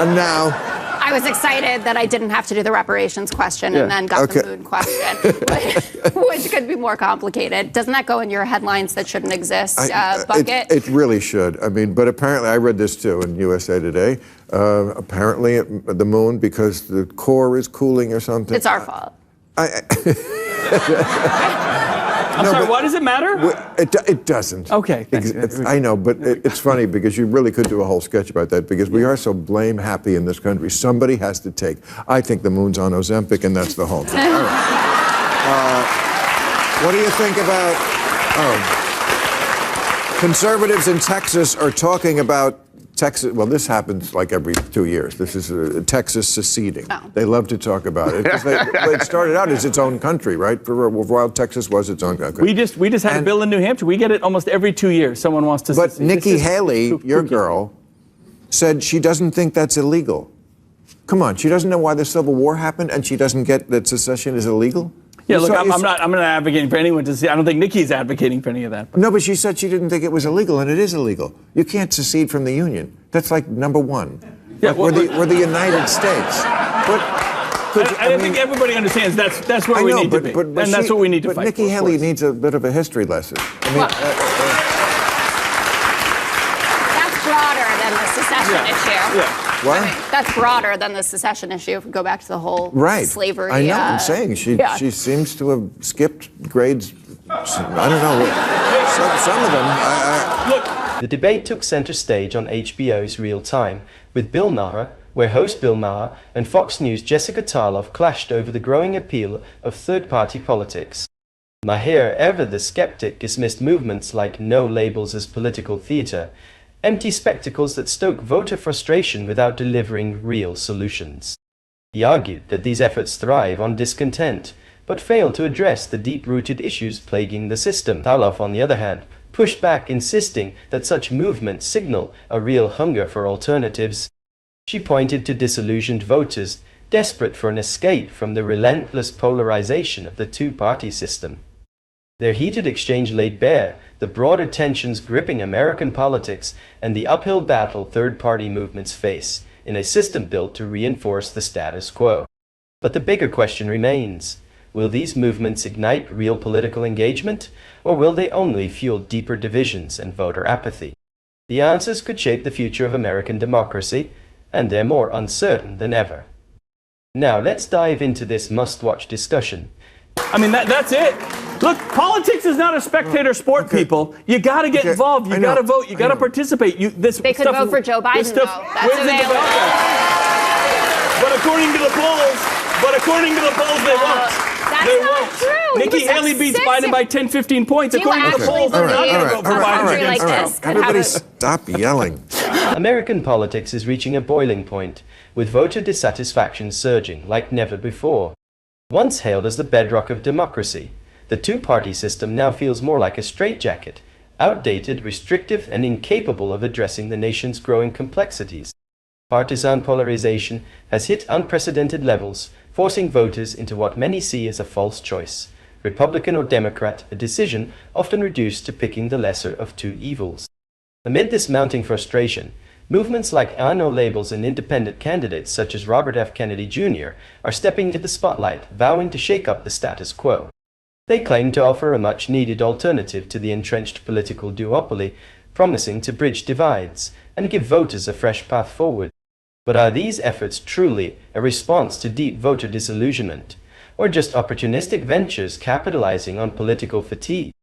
And now... I was excited that I didn't have to do the reparations question and then got the moon question, which could be more complicated. Doesn't that go in your headlines that shouldn't exist bucket? It really should. I mean, but apparently, I read this too in USA Today. Apparently, the moon, because the core is cooling or something. It's our fault. I'm sorry, why does it matter? It doesn't. Okay. I know, but it's funny because you really could do a whole sketch about that because we are so blame happy in this country. Somebody has to take. I think the moon's on Ozempic, and that's the whole thing. All right. What do you think about... conservatives in Texas are talking about Texas, well, this happens like every 2 years. This is Texas seceding. Oh. They love to talk about it. It started out as its own country, right? For a while, Texas was its own country. We just had a bill in New Hampshire. We get it almost every 2 years. Someone wants to secede. But Nikki Haley, your girl, said she doesn't think that's illegal. Come on, she doesn't know why the Civil War happened, and she doesn't get that secession is illegal? Yeah, look, I'm not advocating for anyone to see. I don't think Nikki's advocating for any of that. No, but she said she didn't think it was illegal, and it is illegal. You can't secede from the Union. That's like number one. Yeah, we're the United States. I think everybody understands that's where we need to be, and that's what we need to fight for. But Nikki Haley needs a bit of a history lesson. I mean, that's broader than the secession issue. Yeah. What? I mean, that's broader than the secession issue. If we go back to the whole slavery. I know. I'm saying she seems to have skipped grades. I don't know. Some of them. Look. The debate took center stage on HBO's Real Time with Bill Maher, where host Bill Maher and Fox News' Jessica Tarlov clashed over the growing appeal of third-party politics. Maher, ever the skeptic, dismissed movements like no labels as political theater, empty spectacles that stoke voter frustration without delivering real solutions. He argued that these efforts thrive on discontent, but fail to address the deep-rooted issues plaguing the system. Tarlov, on the other hand, pushed back, insisting that such movements signal a real hunger for alternatives. She pointed to disillusioned voters, desperate for an escape from the relentless polarization of the two-party system. Their heated exchange laid bare the broader tensions gripping American politics and the uphill battle third-party movements face in a system built to reinforce the status quo. But the bigger question remains: will these movements ignite real political engagement, or will they only fuel deeper divisions and voter apathy? The answers could shape the future of American democracy, and they're more uncertain than ever. Now let's dive into this must-watch discussion. I mean, that's it. Look, politics is not a spectator sport, people. You got to get involved. You got to vote. You got to participate. They could vote for Joe Biden, though. That's available. But according to the polls, they won't. That's not true. Nikki Haley beats Biden by 10, 15 points. According to the polls, they're not going to vote for Biden against Trump. Everybody stop yelling. American politics is reaching a boiling point, with voter dissatisfaction surging like never before. Once hailed as the bedrock of democracy, the two-party system now feels more like a straitjacket, outdated, restrictive, and incapable of addressing the nation's growing complexities. Partisan polarization has hit unprecedented levels, forcing voters into what many see as a false choice: Republican or Democrat, a decision often reduced to picking the lesser of two evils. Amid this mounting frustration, movements like no labels and independent candidates such as Robert F. Kennedy Jr. are stepping into the spotlight, vowing to shake up the status quo. They claim to offer a much-needed alternative to the entrenched political duopoly, promising to bridge divides and give voters a fresh path forward. But are these efforts truly a response to deep voter disillusionment, or just opportunistic ventures capitalizing on political fatigue?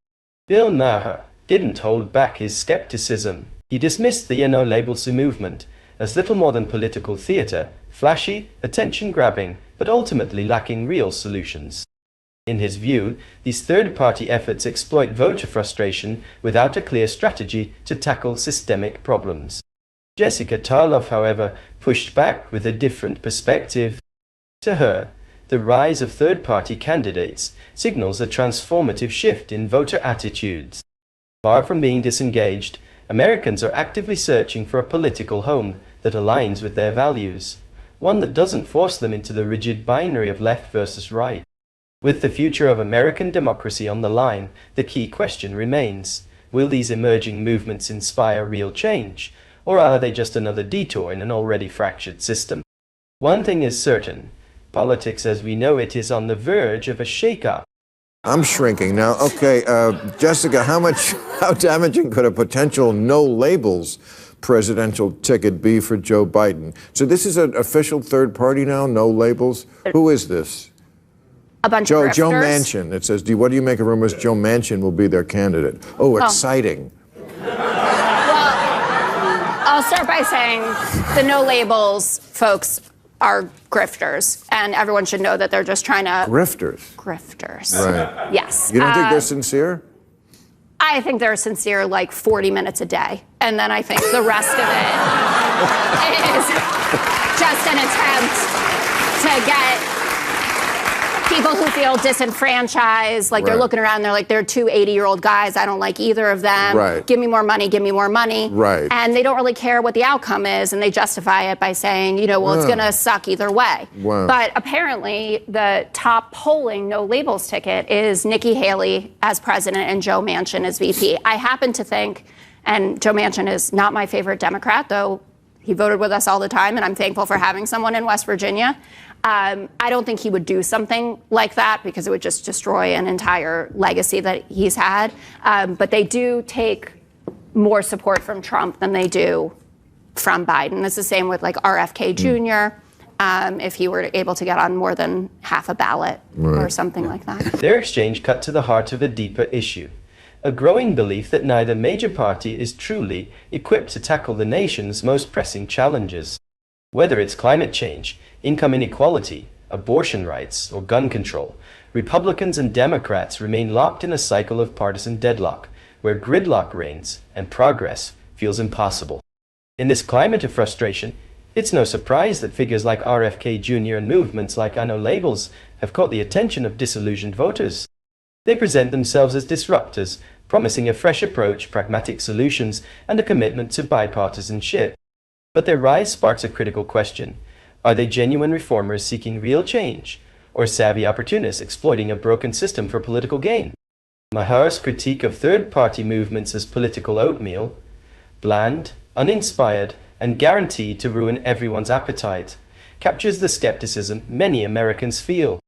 Bill Maher didn't hold back his skepticism. He dismissed the no labels movement as little more than political theater, flashy, attention-grabbing, but ultimately lacking real solutions. In his view, these third-party efforts exploit voter frustration without a clear strategy to tackle systemic problems. Jessica Tarlov, however, pushed back with a different perspective. To her, the rise of third-party candidates signals a transformative shift in voter attitudes. Far from being disengaged, Americans are actively searching for a political home that aligns with their values, one that doesn't force them into the rigid binary of left versus right. With the future of American democracy on the line, the key question remains: will these emerging movements inspire real change, or are they just another detour in an already fractured system? One thing is certain, politics as we know it is on the verge of a shake-up. I'm shrinking now. Okay, Jessica, how damaging could a potential no labels presidential ticket be for Joe Biden? So this is an official third party now, no labels. Who is this? A bunch of grifters. Joe Manchin. It says, what do you make of rumors Joe Manchin will be their candidate? Oh, exciting. Well, I'll start by saying the no labels folks are grifters, and everyone should know that they're just trying to... Grifters? Grifters. Right. Yes. You don't think they're sincere? I think they're sincere like 40 minutes a day, and then I think the rest of it is just an attempt to get people who feel disenfranchised, like they're looking around, they're like, they're two 80-year-old guys, I don't like either of them. Right. Give me more money, give me more money. Right. And they don't really care what the outcome is, and they justify it by saying, well, it's going to suck either way. Wow. But apparently, the top polling no labels ticket is Nikki Haley as president and Joe Manchin as VP. I happen to think, and Joe Manchin is not my favorite Democrat, though he voted with us all the time, and I'm thankful for having someone in West Virginia. I don't think he would do something like that because it would just destroy an entire legacy that he's had. But they do take more support from Trump than they do from Biden. It's the same with like RFK Jr. If he were able to get on more than half a ballot or something like that. Their exchange cut to the heart of a deeper issue. A growing belief that neither major party is truly equipped to tackle the nation's most pressing challenges. Whether it's climate change, income inequality, abortion rights, or gun control, Republicans and Democrats remain locked in a cycle of partisan deadlock, where gridlock reigns and progress feels impossible. In this climate of frustration, it's no surprise that figures like RFK Jr. and movements like I Know Labels have caught the attention of disillusioned voters. They present themselves as disruptors, promising a fresh approach, pragmatic solutions, and a commitment to bipartisanship. But their rise sparks a critical question. Are they genuine reformers seeking real change, or savvy opportunists exploiting a broken system for political gain? Maher's critique of third-party movements as political oatmeal, bland, uninspired, and guaranteed to ruin everyone's appetite, captures the skepticism many Americans feel.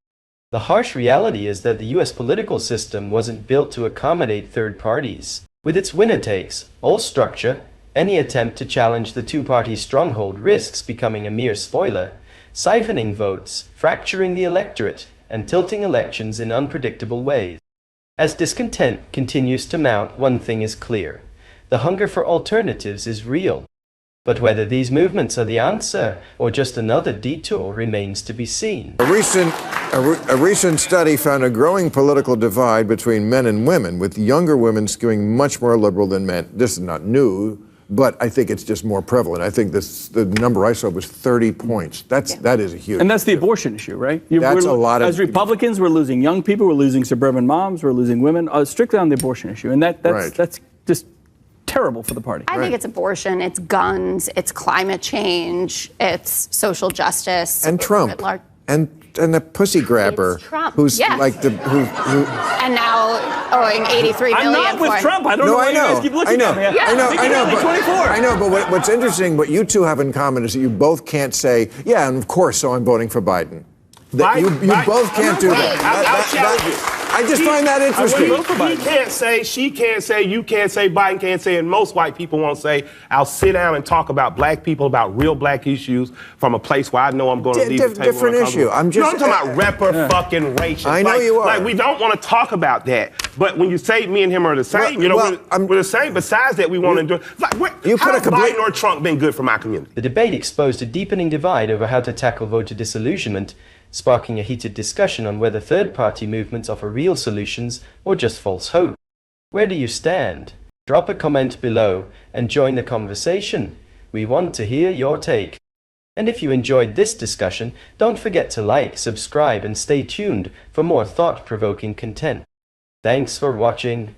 The harsh reality is that the U.S. political system wasn't built to accommodate third parties. With its winner-takes, all structure, any attempt to challenge the two-party stronghold risks becoming a mere spoiler, siphoning votes, fracturing the electorate, and tilting elections in unpredictable ways. As discontent continues to mount, one thing is clear. The hunger for alternatives is real. But whether these movements are the answer or just another detour remains to be seen. A recent study found a growing political divide between men and women, with younger women skewing much more liberal than men. This is not new, but I think it's just more prevalent. I think the number I saw was 30 points. That is a huge. And that's the abortion issue, right? That's a lot of. As Republicans, we're losing young people, we're losing suburban moms, we're losing women. Strictly on the abortion issue, and that's just terrible for the party. I think it's abortion, it's guns, it's climate change, it's social justice, and Trump, and the pussy grabber, who's like the who and now owing 83 million. I'm not with Trump. I don't know why you guys keep looking at me. I know. But what's interesting, what you two have in common is that you both can't say, yeah, and of course, so I'm voting for Biden. That you both can't do that. I'll challenge you. I just find that interesting. He can't say, she can't say, you can't say, Biden can't say, and most white people won't say, I'll sit down and talk about black people, about real black issues from a place where I know I'm going to leave the table. Different issue. I'm talking about fucking-ration. I know you are. Like, we don't want to talk about that. But when you say me and him are the same, we're the same. Besides that, we want to do it. Like, how has Biden or Trump been good for my community? The debate exposed a deepening divide over how to tackle voter disillusionment, sparking a heated discussion on whether third-party movements offer real solutions or just false hope. Where do you stand? Drop a comment below and join the conversation. We want to hear your take. And if you enjoyed this discussion, don't forget to like, subscribe, and stay tuned for more thought-provoking content. Thanks for watching.